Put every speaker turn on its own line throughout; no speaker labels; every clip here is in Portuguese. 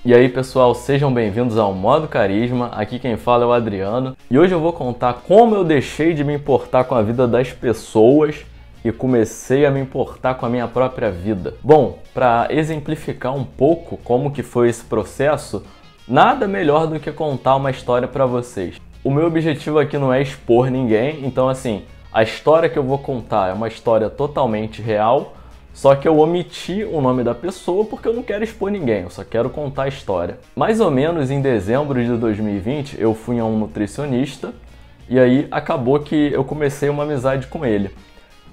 E aí pessoal, sejam bem-vindos ao Modo Carisma, aqui quem fala é o Adriano e hoje eu vou contar como eu deixei de me importar com a vida das pessoas e comecei a me importar com a minha própria vida. Bom, para exemplificar um pouco como que foi esse processo, nada melhor do que contar uma história para vocês. O meu objetivo aqui não é expor ninguém, então assim, a história que eu vou contar é uma história totalmente real, só que eu omiti o nome da pessoa porque eu não quero expor ninguém, eu só quero contar a história. Mais ou menos em dezembro de 2020, eu fui a um nutricionista e aí acabou que eu comecei uma amizade com ele.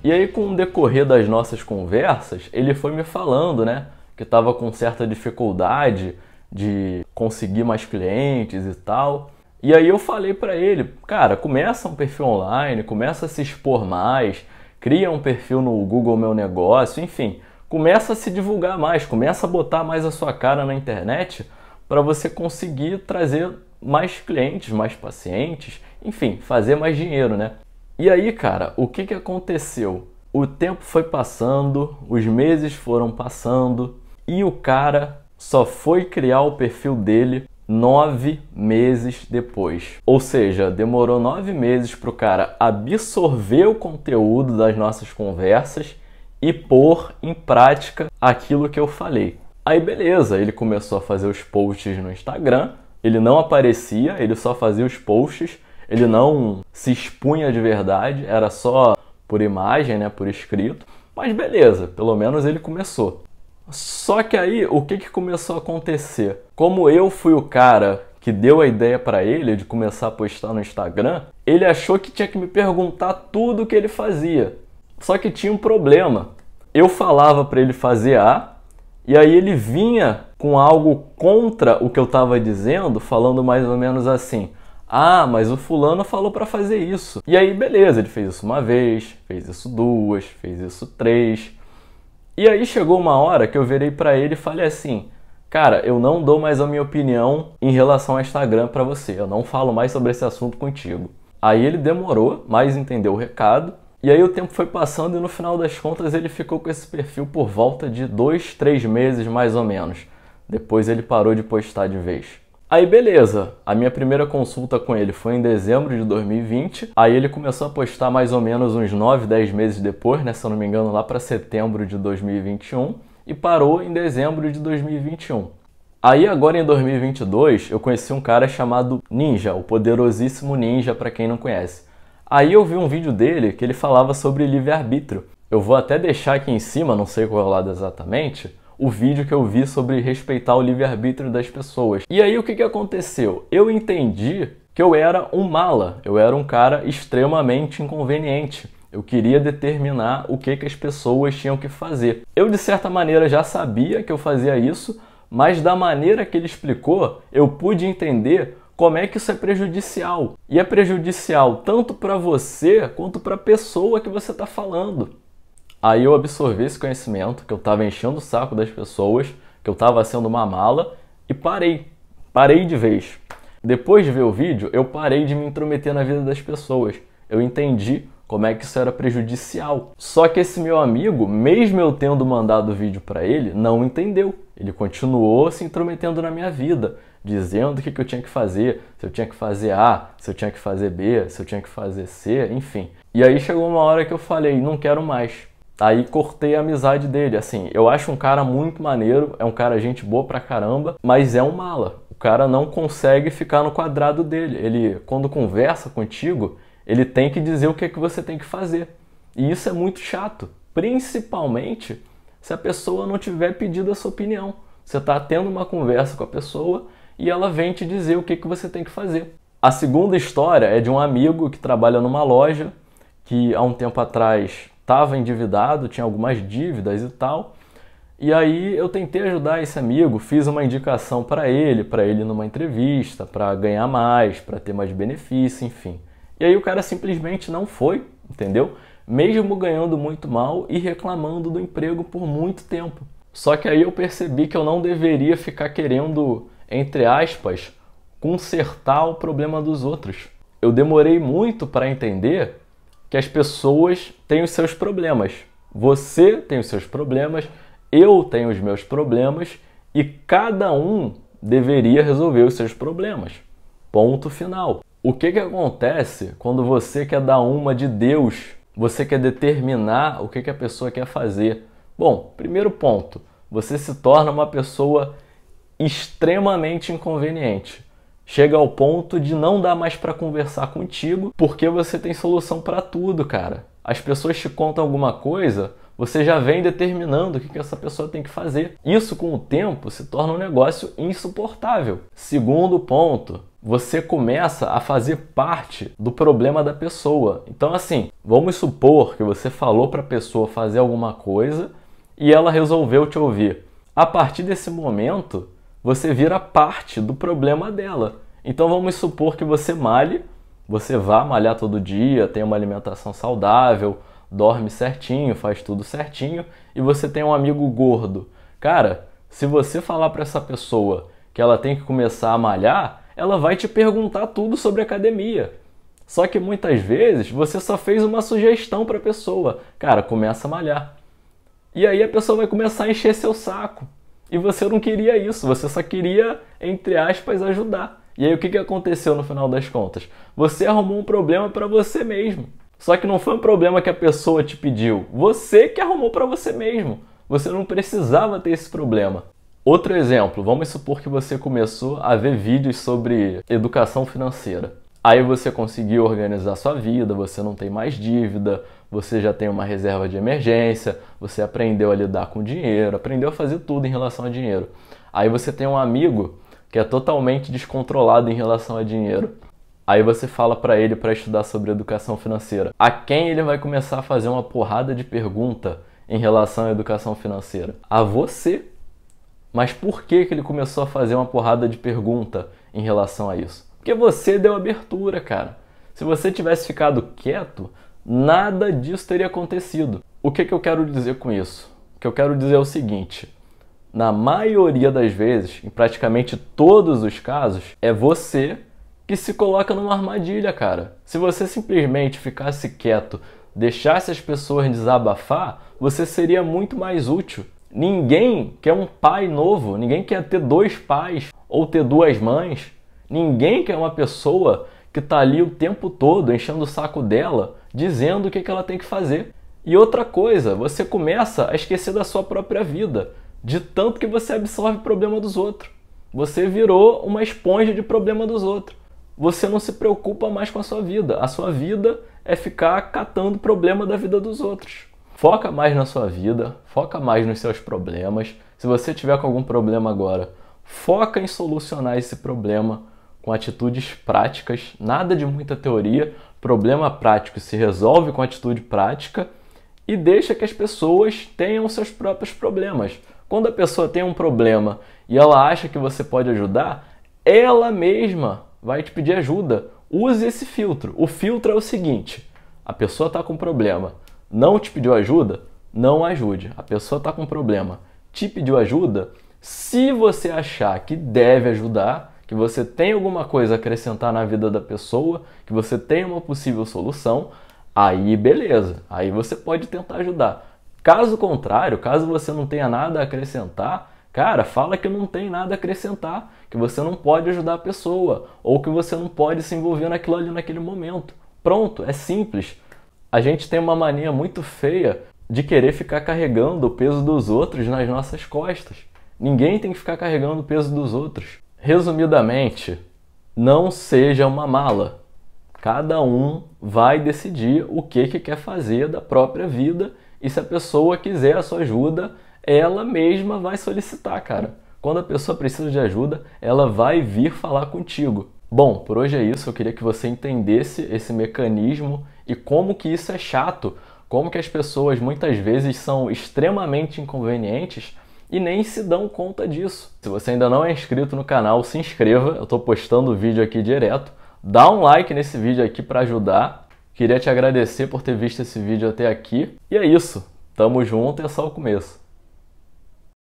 E aí, com o decorrer das nossas conversas, ele foi me falando, né, que estava com certa dificuldade de conseguir mais clientes e tal. E aí eu falei para ele, cara, começa um perfil online, começa a se expor mais, cria um perfil no Google Meu Negócio, enfim, começa a se divulgar mais, começa a botar mais a sua cara na internet para você conseguir trazer mais clientes, mais pacientes, enfim, fazer mais dinheiro, né? E aí, cara, o que aconteceu? O tempo foi passando, os meses foram passando e o cara só foi criar o perfil dele 9 meses depois. Ou seja, demorou 9 meses para o cara absorver o conteúdo das nossas conversas e pôr em prática aquilo que eu falei. Aí beleza, ele começou a fazer os posts no Instagram, ele não aparecia, ele só fazia os posts, ele não se expunha de verdade, era só por imagem, né, por escrito, mas beleza, pelo menos ele começou. Só que aí, o que começou a acontecer? Como eu fui o cara que deu a ideia para ele de começar a postar no Instagram, ele achou que tinha que me perguntar tudo o que ele fazia. Só que tinha um problema. Eu falava para ele fazer A, e aí ele vinha com algo contra o que eu estava dizendo, falando mais ou menos assim: ah, mas o fulano falou para fazer isso. E aí, beleza, ele fez isso uma vez, fez isso duas, fez isso três. E aí chegou uma hora que eu virei pra ele e falei assim: cara, eu não dou mais a minha opinião em relação ao Instagram pra você, eu não falo mais sobre esse assunto contigo. Aí ele demorou, mas entendeu o recado, e aí o tempo foi passando e no final das contas ele ficou com esse perfil por volta de 2, 3 meses mais ou menos. Depois ele parou de postar de vez. Aí beleza, a minha primeira consulta com ele foi em dezembro de 2020, aí ele começou a postar mais ou menos uns 9, 10 meses depois, né, se eu não me engano lá para setembro de 2021, e parou em dezembro de 2021. Aí agora em 2022 eu conheci um cara chamado Ninja, o poderosíssimo Ninja para quem não conhece. Aí eu vi um vídeo dele que ele falava sobre livre-arbítrio. Eu vou até deixar aqui em cima, não sei qual é o lado exatamente, o vídeo que eu vi sobre respeitar o livre-arbítrio das pessoas. E aí o que aconteceu? Eu entendi que eu era um mala, eu era um cara extremamente inconveniente. Eu queria determinar o que as pessoas tinham que fazer. Eu de certa maneira já sabia que eu fazia isso, mas da maneira que ele explicou, eu pude entender como é que isso é prejudicial. E é prejudicial tanto para você quanto para a pessoa que você está falando. Aí eu absorvi esse conhecimento, que eu estava enchendo o saco das pessoas, que eu estava sendo uma mala, e parei. Parei de vez. Depois de ver o vídeo, eu parei de me intrometer na vida das pessoas. Eu entendi como é que isso era prejudicial. Só que esse meu amigo, mesmo eu tendo mandado o vídeo para ele, não entendeu. Ele continuou se intrometendo na minha vida, dizendo o que eu tinha que fazer, se eu tinha que fazer A, se eu tinha que fazer B, se eu tinha que fazer C, enfim. E aí chegou uma hora que eu falei, não quero mais. Aí cortei a amizade dele, assim, eu acho um cara muito maneiro, é um cara gente boa pra caramba, mas é um mala. O cara não consegue ficar no quadrado dele. Ele, quando conversa contigo, ele tem que dizer o que você tem que fazer. E isso é muito chato, principalmente se a pessoa não tiver pedido a sua opinião. Você tá tendo uma conversa com a pessoa e ela vem te dizer o que você tem que fazer. A segunda história é de um amigo que trabalha numa loja, que há um tempo atrás estava endividado, tinha algumas dívidas e tal, e aí eu tentei ajudar esse amigo, fiz uma indicação para ele ir numa entrevista, para ganhar mais, para ter mais benefício, enfim. E aí o cara simplesmente não foi, entendeu? Mesmo ganhando muito mal e reclamando do emprego por muito tempo. Só que aí eu percebi que eu não deveria ficar querendo, entre aspas, consertar o problema dos outros. Eu demorei muito para entender que as pessoas têm os seus problemas. Você tem os seus problemas, eu tenho os meus problemas e cada um deveria resolver os seus problemas. Ponto final. O que acontece quando você quer dar uma de Deus? Você quer determinar o que a pessoa quer fazer? Bom, primeiro ponto, você se torna uma pessoa extremamente inconveniente. Chega ao ponto de não dar mais para conversar contigo porque você tem solução para tudo, cara. As pessoas te contam alguma coisa, você já vem determinando o que essa pessoa tem que fazer. Isso, com o tempo, se torna um negócio insuportável. Segundo ponto, você começa a fazer parte do problema da pessoa. Então, assim, vamos supor que você falou para a pessoa fazer alguma coisa e ela resolveu te ouvir. A partir desse momento, você vira parte do problema dela. Então, vamos supor que você malhe, você vá malhar todo dia, tem uma alimentação saudável, dorme certinho, faz tudo certinho, e você tem um amigo gordo. Cara, se você falar para essa pessoa que ela tem que começar a malhar, ela vai te perguntar tudo sobre academia. Só que muitas vezes você só fez uma sugestão para a pessoa. Cara, começa a malhar. E aí a pessoa vai começar a encher seu saco. E você não queria isso, você só queria, entre aspas, ajudar. E aí o que aconteceu no final das contas? Você arrumou um problema para você mesmo. Só que não foi um problema que a pessoa te pediu. Você que arrumou para você mesmo. Você não precisava ter esse problema. Outro exemplo, vamos supor que você começou a ver vídeos sobre educação financeira. Aí você conseguiu organizar sua vida, você não tem mais dívida, você já tem uma reserva de emergência, você aprendeu a lidar com dinheiro, aprendeu a fazer tudo em relação a dinheiro. Aí você tem um amigo que é totalmente descontrolado em relação a dinheiro. Aí você fala para ele para estudar sobre educação financeira. A quem ele vai começar a fazer uma porrada de pergunta em relação à educação financeira? A você. Mas por que ele começou a fazer uma porrada de pergunta em relação a isso? Porque você deu abertura, cara. Se você tivesse ficado quieto, nada disso teria acontecido. O que eu quero dizer com isso? O que eu quero dizer é o seguinte: na maioria das vezes, em praticamente todos os casos, é você que se coloca numa armadilha, cara. Se você simplesmente ficasse quieto, deixasse as pessoas desabafar, você seria muito mais útil. Ninguém quer um pai novo, ninguém quer ter 2 pais ou ter 2 mães. Ninguém quer uma pessoa que está ali o tempo todo enchendo o saco dela, dizendo o que ela tem que fazer. E outra coisa, você começa a esquecer da sua própria vida, de tanto que você absorve o problema dos outros. Você virou uma esponja de problema dos outros. Você não se preocupa mais com a sua vida. A sua vida é ficar catando problema da vida dos outros. Foca mais na sua vida, foca mais nos seus problemas. Se você tiver com algum problema agora, foca em solucionar esse problema com atitudes práticas, nada de muita teoria. Problema prático se resolve com atitude prática e deixa que as pessoas tenham seus próprios problemas. Quando a pessoa tem um problema e ela acha que você pode ajudar, ela mesma vai te pedir ajuda. Use esse filtro. O filtro é o seguinte: a pessoa está com problema, não te pediu ajuda, não ajude. A pessoa está com problema, te pediu ajuda, se você achar que deve ajudar, que você tem alguma coisa a acrescentar na vida da pessoa, que você tem uma possível solução, aí beleza, aí você pode tentar ajudar. Caso contrário, caso você não tenha nada a acrescentar, cara, fala que não tem nada a acrescentar, que você não pode ajudar a pessoa, ou que você não pode se envolver naquilo ali naquele momento. Pronto, é simples. A gente tem uma mania muito feia de querer ficar carregando o peso dos outros nas nossas costas. Ninguém tem que ficar carregando o peso dos outros. Resumidamente, não seja uma mala. Cada um vai decidir o que quer fazer da própria vida, e se a pessoa quiser a sua ajuda, ela mesma vai solicitar, cara. Quando a pessoa precisa de ajuda, ela vai vir falar contigo. Bom, por hoje é isso. Eu queria que você entendesse esse mecanismo e como que isso é chato, como que as pessoas muitas vezes são extremamente inconvenientes e nem se dão conta disso. Se você ainda não é inscrito no canal, se inscreva. Eu estou postando vídeo aqui direto. Dá um like nesse vídeo aqui para ajudar. Queria te agradecer por ter visto esse vídeo até aqui. E é isso. Tamo junto, é só o começo.